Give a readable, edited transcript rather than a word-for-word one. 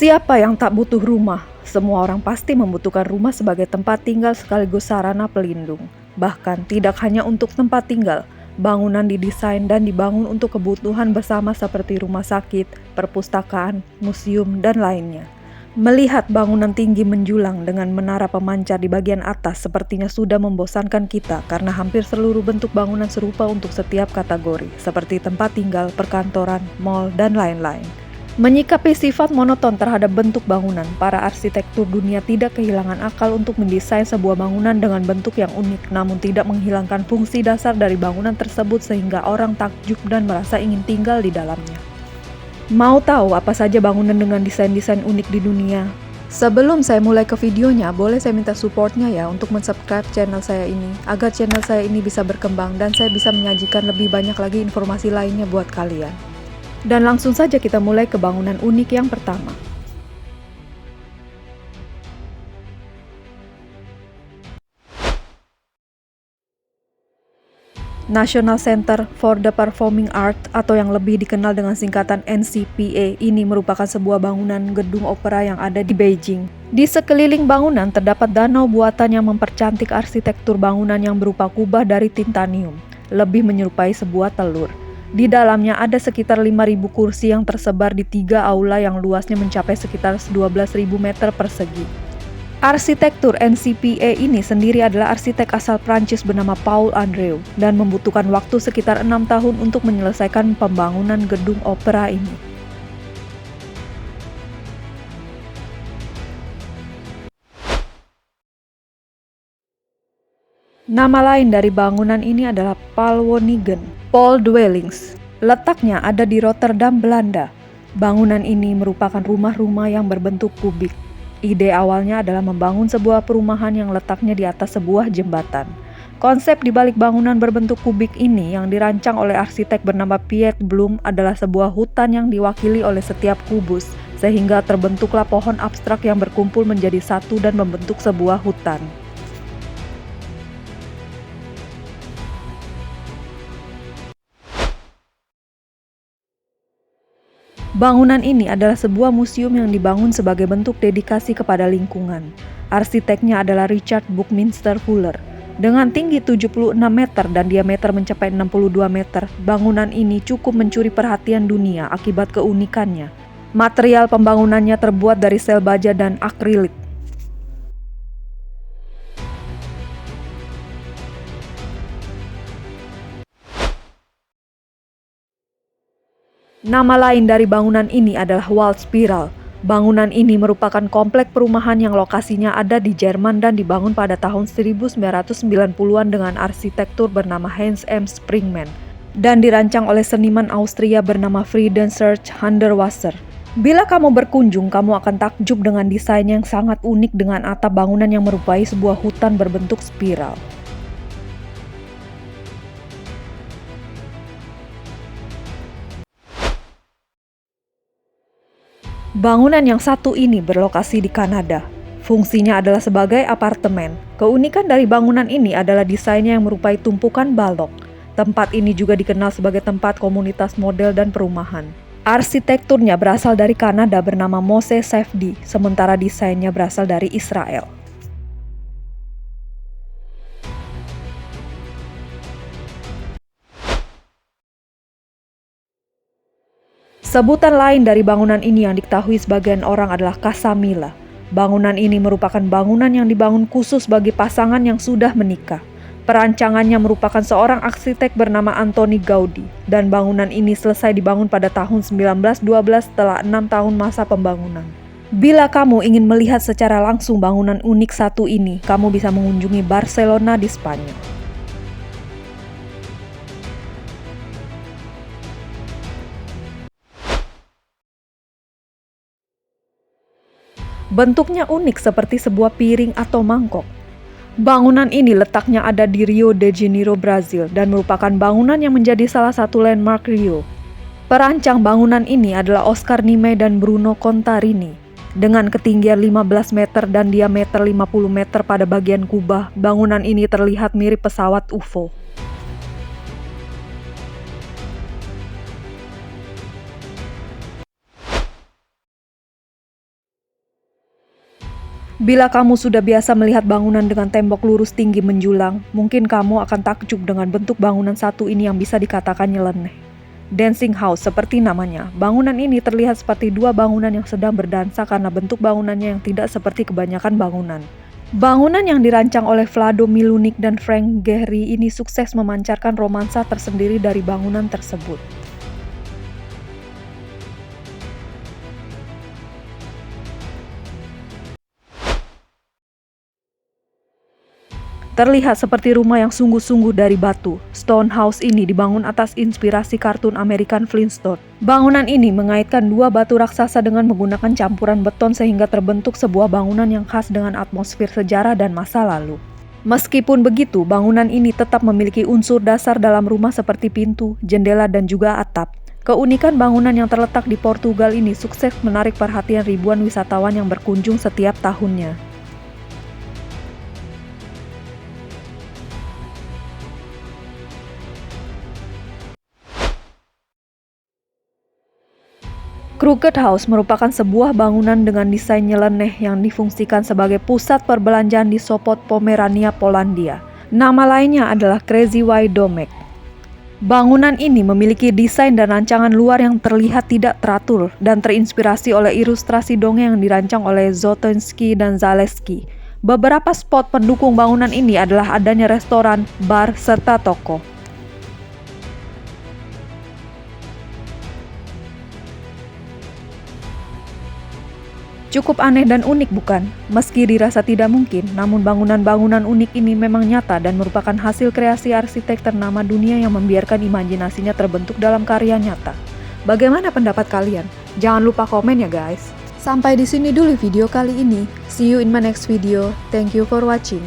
Siapa yang tak butuh rumah? Semua orang pasti membutuhkan rumah sebagai tempat tinggal sekaligus sarana pelindung. Bahkan tidak hanya untuk tempat tinggal, bangunan didesain dan dibangun untuk kebutuhan bersama seperti rumah sakit, perpustakaan, museum, dan lainnya. Melihat bangunan tinggi menjulang dengan menara pemancar di bagian atas sepertinya sudah membosankan kita karena hampir seluruh bentuk bangunan serupa untuk setiap kategori, seperti tempat tinggal, perkantoran, mal, dan lain-lain. Menyikapi sifat monoton terhadap bentuk bangunan, para arsitektur dunia tidak kehilangan akal untuk mendesain sebuah bangunan dengan bentuk yang unik namun tidak menghilangkan fungsi dasar dari bangunan tersebut sehingga orang takjub dan merasa ingin tinggal di dalamnya. Mau tahu apa saja bangunan dengan desain-desain unik di dunia? Sebelum saya mulai ke videonya, boleh saya minta supportnya ya untuk mensubscribe channel saya ini, agar channel saya ini bisa berkembang dan saya bisa menyajikan lebih banyak lagi informasi lainnya buat kalian. Dan langsung saja kita mulai ke bangunan unik yang pertama. National Center for the Performing Arts atau yang lebih dikenal dengan singkatan NCPA ini merupakan sebuah bangunan gedung opera yang ada di Beijing. Di sekeliling bangunan terdapat danau buatan yang mempercantik arsitektur bangunan yang berupa kubah dari titanium, lebih menyerupai sebuah telur. Di dalamnya ada sekitar 5.000 kursi yang tersebar di 3 aula yang luasnya mencapai sekitar 12.000 meter persegi. Arsitektur NCPA ini sendiri adalah arsitek asal Prancis bernama Paul Andreu dan membutuhkan waktu sekitar 6 tahun untuk menyelesaikan pembangunan gedung opera ini. Nama lain dari bangunan ini adalah Palwonigen, Paul Dwellings. Letaknya ada di Rotterdam, Belanda. Bangunan ini merupakan rumah-rumah yang berbentuk kubik. Ide awalnya adalah membangun sebuah perumahan yang letaknya di atas sebuah jembatan. Konsep di balik bangunan berbentuk kubik ini yang dirancang oleh arsitek bernama Piet Blum adalah sebuah hutan yang diwakili oleh setiap kubus, sehingga terbentuklah pohon abstrak yang berkumpul menjadi satu dan membentuk sebuah hutan. Bangunan ini adalah sebuah museum yang dibangun sebagai bentuk dedikasi kepada lingkungan. Arsiteknya adalah Richard Buckminster Fuller. Dengan tinggi 76 meter dan diameter mencapai 62 meter, bangunan ini cukup mencuri perhatian dunia akibat keunikannya. Material pembangunannya terbuat dari sel baja dan akrilik. Nama lain dari bangunan ini adalah Waldspiral. Bangunan ini merupakan komplek perumahan yang lokasinya ada di Jerman dan dibangun pada tahun 1990-an dengan arsitektur bernama Hans M. Springmann dan dirancang oleh seniman Austria bernama Friedensreich Hundertwasser. Bila kamu berkunjung, kamu akan takjub dengan desain yang sangat unik dengan atap bangunan yang merupai sebuah hutan berbentuk spiral. Bangunan yang satu ini berlokasi di Kanada. Fungsinya adalah sebagai apartemen. Keunikan dari bangunan ini adalah desainnya yang merupai tumpukan balok. Tempat ini juga dikenal sebagai tempat komunitas model dan perumahan. Arsitekturnya berasal dari Kanada bernama Moshe Safdie, sementara desainnya berasal dari Israel. Sebutan lain dari bangunan ini yang diketahui sebagian orang adalah Casa Mila. Bangunan ini merupakan bangunan yang dibangun khusus bagi pasangan yang sudah menikah. Perancangannya merupakan seorang arsitek bernama Antoni Gaudi, dan bangunan ini selesai dibangun pada tahun 1912 setelah 6 tahun masa pembangunan. Bila kamu ingin melihat secara langsung bangunan unik satu ini, kamu bisa mengunjungi Barcelona di Spanyol. Bentuknya unik seperti sebuah piring atau mangkok. Bangunan ini letaknya ada di Rio de Janeiro, Brazil, dan merupakan bangunan yang menjadi salah satu landmark Rio. Perancang bangunan ini adalah Oscar Niemeyer dan Bruno Contarini. Dengan ketinggian 15 meter dan diameter 50 meter pada bagian kubah, bangunan ini terlihat mirip pesawat UFO. Bila kamu sudah biasa melihat bangunan dengan tembok lurus tinggi menjulang, mungkin kamu akan takjub dengan bentuk bangunan satu ini yang bisa dikatakan nyeleneh. Dancing House seperti namanya, bangunan ini terlihat seperti dua bangunan yang sedang berdansa karena bentuk bangunannya yang tidak seperti kebanyakan bangunan. Bangunan yang dirancang oleh Vlado Milunik dan Frank Gehry ini sukses memancarkan romansa tersendiri dari bangunan tersebut. Terlihat seperti rumah yang sungguh-sungguh dari batu. Stone House ini dibangun atas inspirasi kartun American Flintstone. Bangunan ini mengaitkan dua batu raksasa dengan menggunakan campuran beton sehingga terbentuk sebuah bangunan yang khas dengan atmosfer sejarah dan masa lalu. Meskipun begitu, bangunan ini tetap memiliki unsur dasar dalam rumah seperti pintu, jendela, dan juga atap. Keunikan bangunan yang terletak di Portugal ini sukses menarik perhatian ribuan wisatawan yang berkunjung setiap tahunnya. Crooked House merupakan sebuah bangunan dengan desain nyeleneh yang difungsikan sebagai pusat perbelanjaan di Sopot, Pomerania, Polandia. Nama lainnya adalah Crazy White Domek. Bangunan ini memiliki desain dan rancangan luar yang terlihat tidak teratur dan terinspirasi oleh ilustrasi dongeng yang dirancang oleh Zotensky dan Zaleski. Beberapa spot pendukung bangunan ini adalah adanya restoran, bar, serta toko. Cukup aneh dan unik bukan? Meski dirasa tidak mungkin, namun bangunan-bangunan unik ini memang nyata dan merupakan hasil kreasi arsitek ternama dunia yang membiarkan imajinasinya terbentuk dalam karya nyata. Bagaimana pendapat kalian? Jangan lupa komen ya guys. Sampai di sini dulu video kali ini. See you in my next video. Thank you for watching.